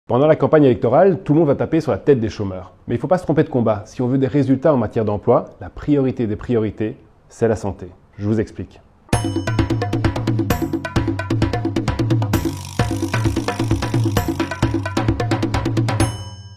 Pendant la campagne électorale, tout le monde va taper sur la tête des chômeurs. Mais il ne faut pas se tromper de combat. Si on veut des résultats en matière d'emploi, la priorité des priorités, c'est la santé. Je vous explique.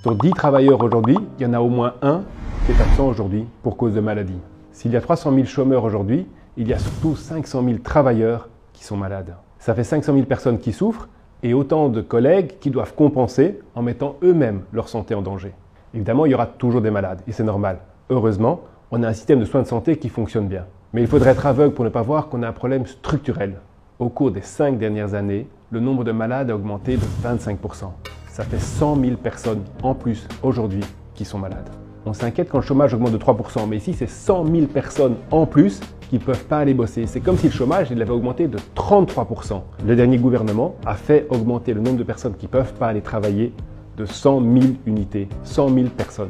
Sur 10 travailleurs aujourd'hui, il y en a au moins un qui est absent aujourd'hui pour cause de maladie. S'il y a 300 000 chômeurs aujourd'hui, il y a surtout 500 000 travailleurs qui sont malades. Ça fait 500 000 personnes qui souffrent et autant de collègues qui doivent compenser en mettant eux-mêmes leur santé en danger. Évidemment, il y aura toujours des malades et c'est normal. Heureusement, on a un système de soins de santé qui fonctionne bien. Mais il faudrait être aveugle pour ne pas voir qu'on a un problème structurel. Au cours des 5 dernières années, le nombre de malades a augmenté de 25%. Ça fait 100 000 personnes en plus aujourd'hui qui sont malades. On s'inquiète quand le chômage augmente de 3%, mais ici c'est 100 000 personnes en plus qui ne peuvent pas aller bosser. C'est comme si le chômage il avait augmenté de 33%. Le dernier gouvernement a fait augmenter le nombre de personnes qui ne peuvent pas aller travailler de 100 000 unités, 100 000 personnes.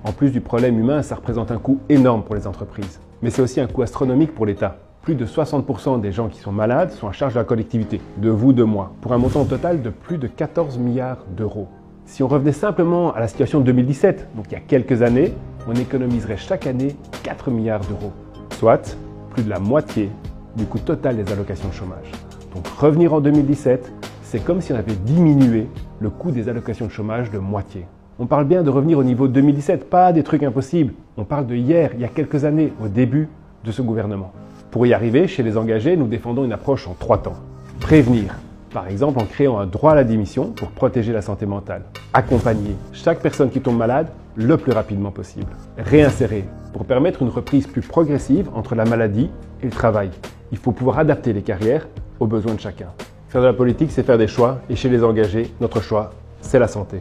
En plus du problème humain, ça représente un coût énorme pour les entreprises. Mais c'est aussi un coût astronomique pour l'État. Plus de 60% des gens qui sont malades sont à charge de la collectivité, de vous, de moi, pour un montant total de plus de 14 milliards d'euros. Si on revenait simplement à la situation de 2017, donc il y a quelques années, on économiserait chaque année 4 milliards d'euros, soit plus de la moitié du coût total des allocations de chômage. Donc revenir en 2017, c'est comme si on avait diminué le coût des allocations de chômage de moitié. On parle bien de revenir au niveau de 2017, pas des trucs impossibles. On parle de hier, il y a quelques années, au début de ce gouvernement. Pour y arriver, chez les engagés, nous défendons une approche en 3 temps. Prévenir, par exemple en créant un droit à la démission pour protéger la santé mentale. Accompagner chaque personne qui tombe malade le plus rapidement possible. Réinsérer, pour permettre une reprise plus progressive entre la maladie et le travail. Il faut pouvoir adapter les carrières aux besoins de chacun. Faire de la politique, c'est faire des choix, et chez les engagés, notre choix, c'est la santé.